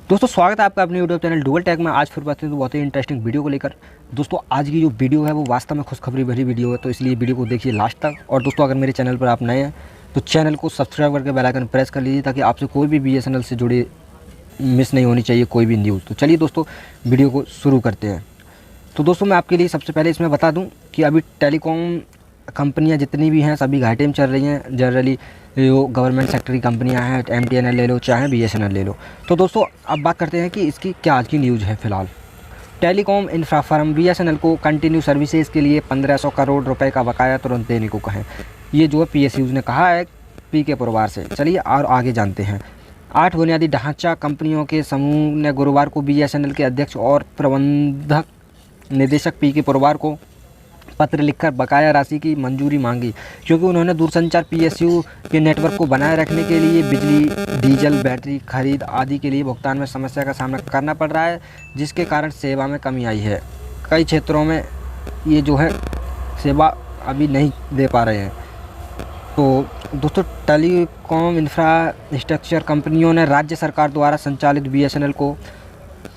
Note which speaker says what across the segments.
Speaker 1: दोस्तों स्वागत है आपका अपने यूट्यूब चैनल डुअल टेक में। आज फिर बात करें तो बहुत ही इंटरेस्टिंग वीडियो को लेकर। दोस्तों आज की जो वीडियो है वो वास्तव में खुशखबरी भरी वीडियो है, तो इसलिए वीडियो को देखिए लास्ट तक। और दोस्तों अगर मेरे चैनल पर आप नए हैं तो चैनल को सब्सक्राइब करके बेल आइकन प्रेस कर लीजिए ताकि आपसे कोई भी BSNL से जुड़ी मिस नहीं होनी चाहिए कोई भी न्यूज़। तो चलिए दोस्तों वीडियो को शुरू करते हैं। तो दोस्तों मैं आपके लिए सबसे पहले इसमें बता दूँ कि अभी टेलीकॉम कंपनियां जितनी भी हैं सभी घाटे में चल रही हैं। जनरली जो गवर्नमेंट सेक्टर की कंपनियां हैं, MTNL ले लो चाहे BSNL ले लो। तो दोस्तों अब बात करते हैं कि इसकी क्या आज की न्यूज़ है। फ़िलहाल टेलीकॉम इंफ्रा फर्म BSNL को कंटिन्यू सर्विसेज के लिए 1500 करोड़ रुपए का बकाया तुरंत देने को कहें। ये जो है PSUs ने कहा है PK परिवार से। चलिए और आगे जानते हैं। 8 बुनियादी ढांचा कंपनियों के समूह ने गुरुवार को BSNL के अध्यक्ष और प्रबंधक निदेशक PK परिवार को पत्र लिखकर बकाया राशि की मंजूरी मांगी, क्योंकि उन्होंने दूरसंचार PSU के नेटवर्क को बनाए रखने के लिए बिजली, डीजल, बैटरी खरीद आदि के लिए भुगतान में समस्या का सामना करना पड़ रहा है, जिसके कारण सेवा में कमी आई है। कई क्षेत्रों में ये जो है सेवा अभी नहीं दे पा रहे हैं। तो दोस्तों टेलीकॉम इंफ्रास्ट्रक्चर कंपनियों ने राज्य सरकार द्वारा संचालित BSNL को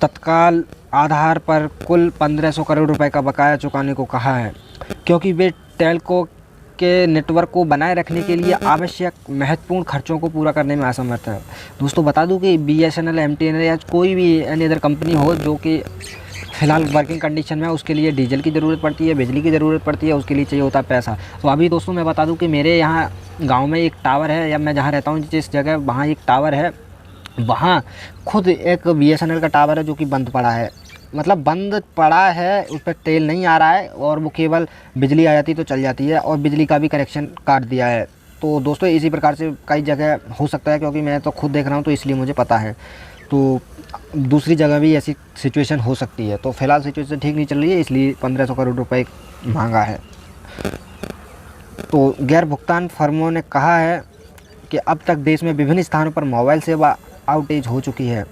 Speaker 1: तत्काल आधार पर कुल 1500 करोड़ रुपए का बकाया चुकाने को कहा है, क्योंकि वे टेलको के नेटवर्क को बनाए रखने के लिए आवश्यक महत्वपूर्ण खर्चों को पूरा करने में असमर्थ है। दोस्तों बता दूं कि BSNL, MTNL या कोई भी एनी अदर कंपनी हो जो कि फ़िलहाल वर्किंग कंडीशन में है, उसके लिए डीजल की ज़रूरत पड़ती है, बिजली की ज़रूरत पड़ती है, उसके लिए चाहिए होता है पैसा। तो अभी दोस्तों मैं बता दूँ कि मेरे यहाँ गाँव में एक टावर है, या मैं जहाँ रहता हूँ जिस जगह वहाँ एक टावर है, वहाँ खुद एक BSNL का टावर है जो कि बंद पड़ा है। मतलब बंद पड़ा है, उस पर तेल नहीं आ रहा है और वो केवल बिजली आ जाती तो चल जाती है, और बिजली का भी कनेक्शन काट दिया है। तो दोस्तों इसी प्रकार से कई जगह हो सकता है, क्योंकि मैं तो खुद देख रहा हूँ तो इसलिए मुझे पता है। तो दूसरी जगह भी ऐसी सिचुएशन हो सकती है। तो फ़िलहाल सिचुएशन ठीक नहीं चल रही है, इसलिए 1500 करोड़ रुपये मांगा है। तो गैर भुगतान फर्मों ने कहा है कि अब तक देश में विभिन्न स्थानों पर मोबाइल सेवा आउटेज हो चुकी है।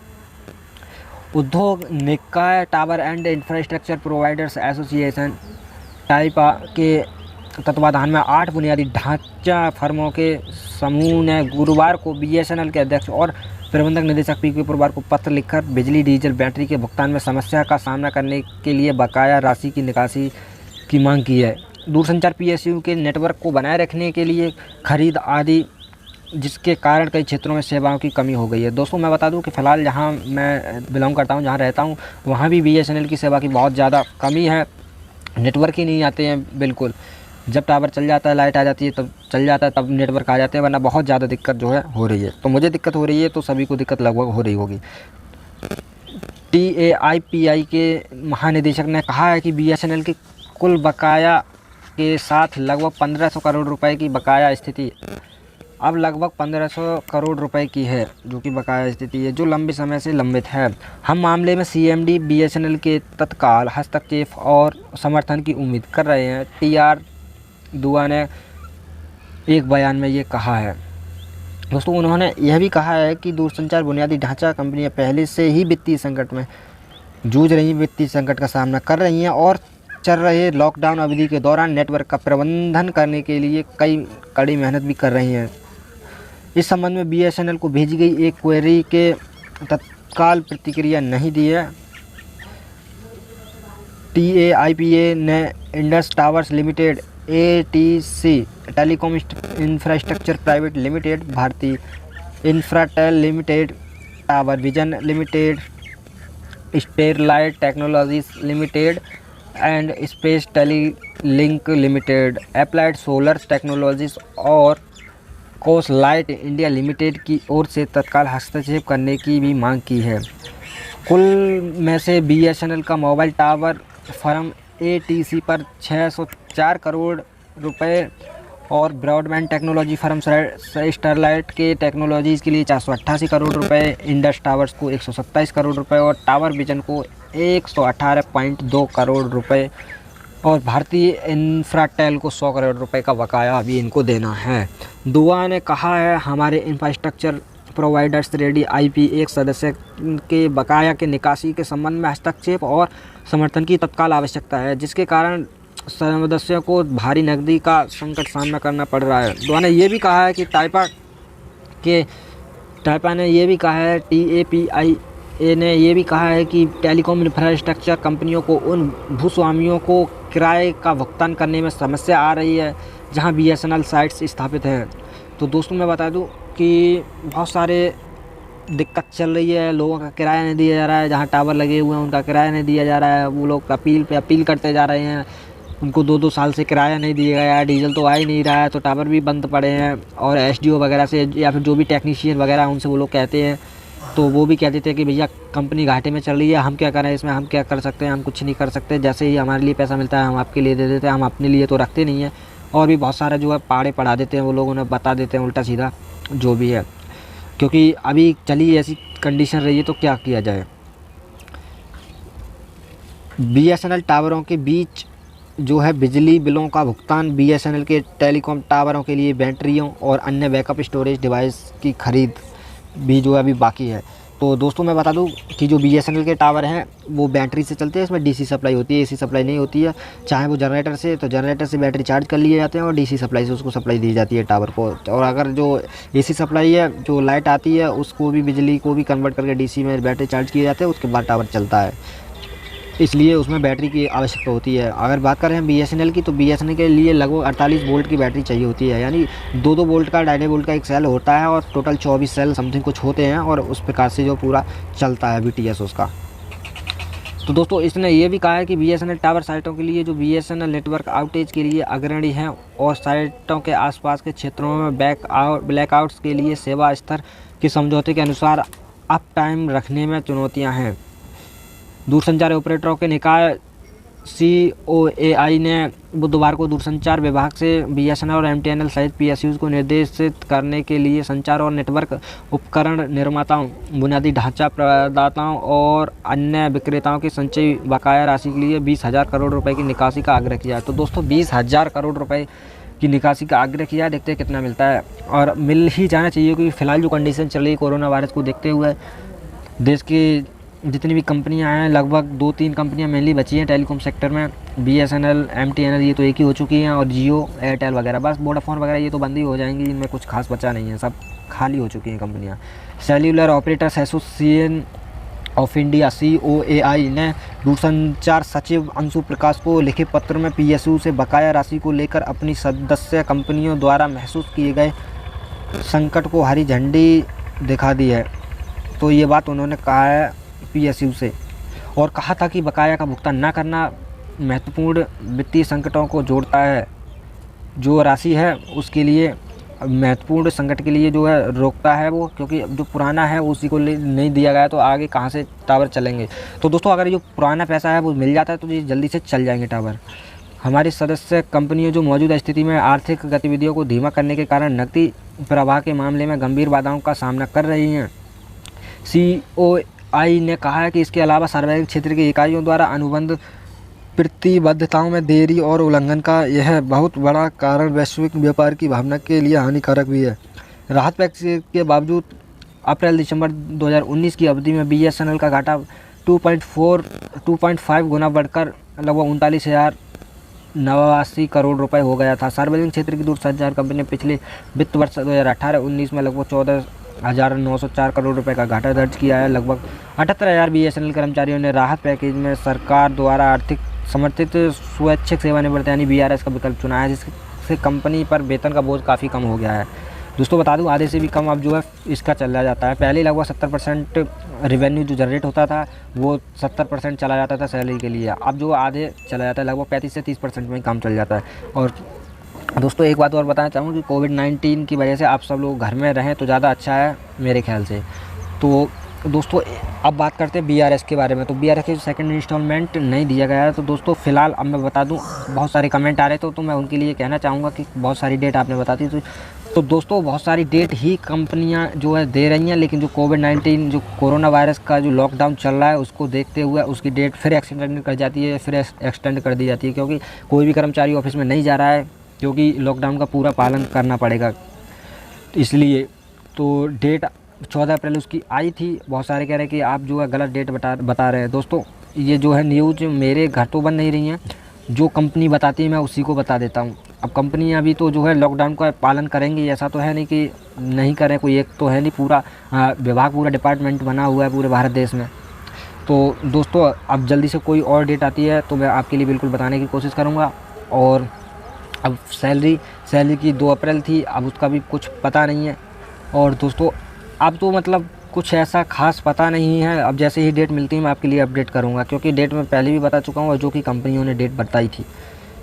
Speaker 1: उद्योग निकाय tower and infrastructure providers association TAIPA के तत्वाधान में 8 बुनियादी ढांचा फर्मों के समूह ने गुरुवार को BSNL के अध्यक्ष और प्रबंधक निदेशक PK परिवार को पत्र लिखकर बिजली, डीजल, बैटरी के भुगतान में समस्या का सामना करने के लिए बकाया राशि की निकासी की मांग की है। दूरसंचार PSU के नेटवर्क को बनाए रखने के लिए खरीद आदि, जिसके कारण कई क्षेत्रों में सेवाओं की कमी हो गई है। दोस्तों मैं बता दूं कि फ़िलहाल जहां मैं बिलोंग करता हूं, जहां रहता हूं, वहां भी BSNL की सेवा की बहुत ज़्यादा कमी है। नेटवर्क ही नहीं आते हैं बिल्कुल। जब टावर चल जाता है, लाइट आ जाती है तब चल जाता है, तब नेटवर्क आ जाते हैं, वरना बहुत ज़्यादा दिक्कत जो है हो रही है। तो मुझे दिक्कत हो रही है, तो सभी को दिक्कत लगभग हो रही होगी। TAIPI के महानिदेशक ने कहा है कि BSNL की कुल बकाया के साथ लगभग 1500 करोड़ रुपये की बकाया स्थिति अब लगभग 1500 करोड़ रुपए की है, जो कि बकाया स्थिति है, जो लंबे समय से लंबित है। हम मामले में CMD BSNL के तत्काल हस्तक्षेप और समर्थन की उम्मीद कर रहे हैं, TR दुआ ने एक बयान में ये कहा है। दोस्तों उन्होंने यह भी कहा है कि दूरसंचार बुनियादी ढांचा कंपनियां पहले से ही वित्तीय संकट में जूझ रही, वित्तीय संकट का सामना कर रही हैं और चल रहे लॉकडाउन अवधि के दौरान नेटवर्क का प्रबंधन करने के लिए कई कड़ी मेहनत भी कर रही हैं। इस संबंध में BSNL को भेजी गई एक क्वेरी के तत्काल प्रतिक्रिया नहीं दी है। TAIPA ने Indus towers limited, ATC telecom infrastructure private limited, Bharti Infratel limited, tower vision limited, Sterlite technologies limited and space telelink limited, applied solar technologies और कोस लाइट इंडिया लिमिटेड की ओर से तत्काल हस्तक्षेप करने की भी मांग की है। कुल में से BSNL का मोबाइल टावर फर्म ATC पर 604 करोड़ रुपए और ब्रॉडबैंड टेक्नोलॉजी फर्म स्टरलाइट के टेक्नोलॉजीज़ के लिए 488 करोड़ रुपए, इंडस टावर्स को 127 करोड़ रुपए और टावर विजन को 118.2 करोड़ रुपए और भारतीय इंफ्राटेल को 100 करोड़ रुपए का बकाया अभी इनको देना है। दुआ ने कहा है, हमारे इंफ्रास्ट्रक्चर प्रोवाइडर्स रेडी IP एक सदस्य के बकाया के निकासी के संबंध में हस्तक्षेप और समर्थन की तत्काल आवश्यकता है, जिसके कारण सदस्यों को भारी नकदी का संकट सामना करना पड़ रहा है। दुआ ने यह भी कहा है कि टाइपा ने यह भी कहा है, TAPI ने ये भी कहा है कि टेलीकॉम इंफ्रास्ट्रक्चर कंपनियों को उन भूस्वामियों को किराए का भुगतान करने में समस्या आ रही है जहां बीएसएनएल साइट्स स्थापित हैं। तो दोस्तों मैं बता दूं कि बहुत सारे दिक्कत चल रही है, लोगों का किराया नहीं दिया जा रहा है, जहाँ टावर लगे हुए हैं उनका किराया नहीं दिया जा रहा है। वो लोग अपील पे अपील करते जा रहे हैं, उनको 2-2 साल से किराया नहीं दिया गया है, डीजल तो आ ही नहीं रहा है, तो टावर भी बंद पड़े हैं। और एसडीओ वगैरह से या फिर जो भी टेक्नीशियन वगैरह उनसे वो लोग कहते हैं, तो वो भी कह देते हैं कि भैया कंपनी घाटे में चल रही है, हम क्या करें इसमें, हम क्या कर सकते हैं, हम कुछ नहीं कर सकते, जैसे ही हमारे लिए पैसा मिलता है हम आपके लिए दे देते हैं, हम अपने लिए तो रखते नहीं हैं। और भी बहुत सारा जो है पहाड़े पढ़ा देते हैं, वो लोग उन्हें बता देते हैं उल्टा सीधा जो भी है, क्योंकि अभी चली ऐसी कंडीशन रही है तो क्या किया जाए। बीएसएनएल टावरों के बीच जो है बिजली बिलों का भुगतान, बीएसएनएल के टेलीकॉम टावरों के लिए बैटरियों और अन्य बैकअप स्टोरेज डिवाइस की खरीद भी जो है अभी बाकी है। तो दोस्तों मैं बता दूं कि जो बीएसएनएल के टावर हैं वो बैटरी से चलते हैं, इसमें डीसी सप्लाई होती है, एसी सप्लाई नहीं होती है। चाहे वो जनरेटर से, तो जनरेटर से बैटरी चार्ज कर लिए जाते हैं और डीसी सप्लाई से उसको सप्लाई दी जाती है टावर को। और अगर जो एसी सप्लाई है, जो लाइट आती है, उसको भी बिजली को भी कन्वर्ट करके डीसी में बैटरी चार्ज किए जाते हैं, उसके बाद टावर चलता है, इसलिए उसमें बैटरी की आवश्यकता होती है। अगर बात करें बीएसएनएल की, तो बीएसएनएल के लिए लगभग 48 वोल्ट की बैटरी चाहिए होती है, यानी 2-2 वोल्ट का 2.5 वोल्ट का एक सेल होता है और टोटल 24 सेल समथिंग कुछ होते हैं, और उस प्रकार से जो पूरा चलता है बीटीएस उसका। तो दोस्तों इसने ये भी कहा है कि बीएसएनएल टावर साइटों के लिए जो बीएसएनएल नेटवर्क आउटेज के लिए अग्रणी हैं और साइटों के आसपास के क्षेत्रों में ब्लैकआउट्स के लिए सेवा स्तर के समझौते के अनुसार अप टाइम रखने में चुनौतियाँ हैं। दूरसंचार ऑपरेटरों के निकाय COAI ने बुधवार को दूरसंचार विभाग से बीएसएनएल और एमटीएनएल सहित पीएसयूज़ को निर्देशित करने के लिए संचार और नेटवर्क उपकरण निर्माताओं, बुनियादी ढांचा प्रदाताओं और अन्य विक्रेताओं की संचयी बकाया राशि के लिए 20,000 करोड़ रुपए की निकासी का आग्रह किया है। तो दोस्तों 20,000 करोड़ रुपए की निकासी का आग्रह किया, देखते हैं कितना मिलता है, और मिल ही जाना चाहिए, क्योंकि फ़िलहाल जो कंडीशन चल रही है कोरोना वायरस को देखते हुए देश की जितनी भी कंपनियां हैं, लगभग 2-3 कंपनियां मेनली बची हैं टेलीकॉम सेक्टर में, बीएसएनएल, एमटीएनएल ये तो एक ही हो चुकी हैं, और जियो, एयरटेल वगैरह, बस वोडाफोन वगैरह ये तो बंद ही हो जाएंगी, इनमें कुछ खास बचा नहीं है, सब खाली हो चुकी हैं कंपनियां। Cellular operators association of India COAI ने दूरसंचार सचिव अंशु प्रकाश को लिखे पत्र में पीएसयू से बकाया राशि को लेकर अपनी सदस्य कंपनियों द्वारा महसूस किए गए संकट को हरी झंडी दिखा दी है। तो ये बात उन्होंने कहा है पीएसयू से, और कहा था कि बकाया का भुगतान न करना महत्वपूर्ण वित्तीय संकटों को जोड़ता है, जो राशि है उसके लिए महत्वपूर्ण संकट के लिए जो है रोकता है वो, क्योंकि जो पुराना है उसी को नहीं दिया गया तो आगे कहाँ से टावर चलेंगे। तो दोस्तों अगर जो पुराना पैसा है वो मिल जाता है तो ये जल्दी से चल जाएंगे टावर। हमारी सदस्य कंपनियां जो मौजूदा स्थिति में आर्थिक गतिविधियों को धीमा करने के कारण नकदी प्रवाह के मामले में गंभीर बाधाओं का सामना कर रही हैं। COAI ने कहा है कि इसके अलावा सार्वजनिक क्षेत्र की इकाइयों द्वारा अनुबंध प्रतिबद्धताओं में देरी और उल्लंघन का यह बहुत बड़ा कारण वैश्विक व्यापार की भावना के लिए हानिकारक भी है। राहत पैकेज के बावजूद अप्रैल-दिसंबर 2019 की अवधि में BSNL का घाटा 2.5 गुना बढ़कर लगभग 39,089 करोड़ रुपए हो गया था। सार्वजनिक क्षेत्र की दूरसंचार कंपनी ने पिछले वित्त वर्ष 2018-19 में लगभग 14,904 करोड़ रुपए का घाटा दर्ज किया है। लगभग 78,000 BSNL कर्मचारियों ने राहत पैकेज में सरकार द्वारा आर्थिक समर्थित स्वैच्छिक सेवानिवृत्ति यानी BRS का विकल्प चुना है, जिससे कंपनी पर वेतन का बोझ काफ़ी कम हो गया है। दोस्तों बता दूं आधे से भी कम अब जो है इसका चला जाता है। पहले लगभग 70% रेवेन्यू जो जनरेट होता था वो 70% चला जाता था सैलरी के लिए, अब जो आधे चला जाता है, लगभग 35 से 30% में ही काम चल जाता है। और दोस्तों एक बात और बताना चाहूँगा कि कोविड-19 की वजह से आप सब लोग घर में रहें तो ज़्यादा अच्छा है मेरे ख्याल से। तो दोस्तों अब बात करते हैं BRS के बारे में। तो BRS के सेकंड इंस्टॉलमेंट नहीं दिया गया है। तो दोस्तों फ़िलहाल अब मैं बता दूं, बहुत सारे कमेंट आ रहे थे तो मैं उनके लिए कहना चाहूँगा कि बहुत सारी डेट आपने बता दी। तो दोस्तों बहुत सारी डेट ही कंपनियां जो है दे रही हैं, लेकिन जो कोविड-19 जो कोरोना वायरस का जो लॉकडाउन चल रहा है उसको देखते हुए उसकी डेट फिर एक्सटेंड कर जाती है, फिर एक्सटेंड कर दी जाती है, क्योंकि कोई भी कर्मचारी ऑफिस में नहीं जा रहा है, क्योंकि लॉकडाउन का पूरा पालन करना पड़ेगा। इसलिए तो डेट 14 अप्रैल उसकी आई थी। बहुत सारे कह रहे हैं कि आप जो है गलत डेट बता रहे हैं। दोस्तों ये जो है न्यूज़ मेरे घर तो बन नहीं रही हैं, जो कंपनी बताती है मैं उसी को बता देता हूँ। अब कंपनियां भी तो जो है लॉकडाउन का पालन करेंगी, ऐसा तो है नहीं कि नहीं करें, कोई एक तो है नहीं, पूरा विभाग, पूरा डिपार्टमेंट बना हुआ है पूरे भारत देश में। तो दोस्तों अब जल्दी से कोई और डेट आती है तो मैं आपके लिए बिल्कुल बताने की कोशिश करूँगा। और अब सैलरी की 2 अप्रैल थी, अब उसका भी कुछ पता नहीं है। और दोस्तों अब तो मतलब कुछ ऐसा खास पता नहीं है, अब जैसे ही डेट मिलती है मैं आपके लिए अपडेट करूंगा, क्योंकि डेट मैं पहले भी बता चुका हूँ और जो कि कंपनियों ने डेट बताई थी।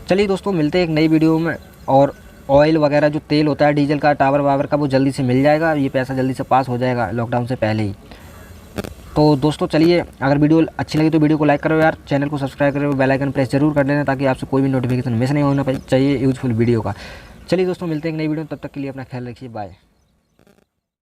Speaker 1: चलिए दोस्तों मिलते हैं एक नई वीडियो में। और ऑयल वगैरह जो तेल होता है डीजल का, टावर वावर का, वो जल्दी से मिल जाएगा, ये पैसा जल्दी से पास हो जाएगा लॉकडाउन से पहले ही। तो दोस्तों चलिए, अगर वीडियो अच्छी लगी तो वीडियो को लाइक करो यार, चैनल को सब्सक्राइब करो, बेल आइकन प्रेस जरूर कर देना ताकि आपसे कोई भी नोटिफिकेशन मिस नहीं होना चाहिए यूजफुल वीडियो का। चलिए दोस्तों मिलते हैं एक नई वीडियो, तब तक के लिए अपना ख्याल रखिए, बाय।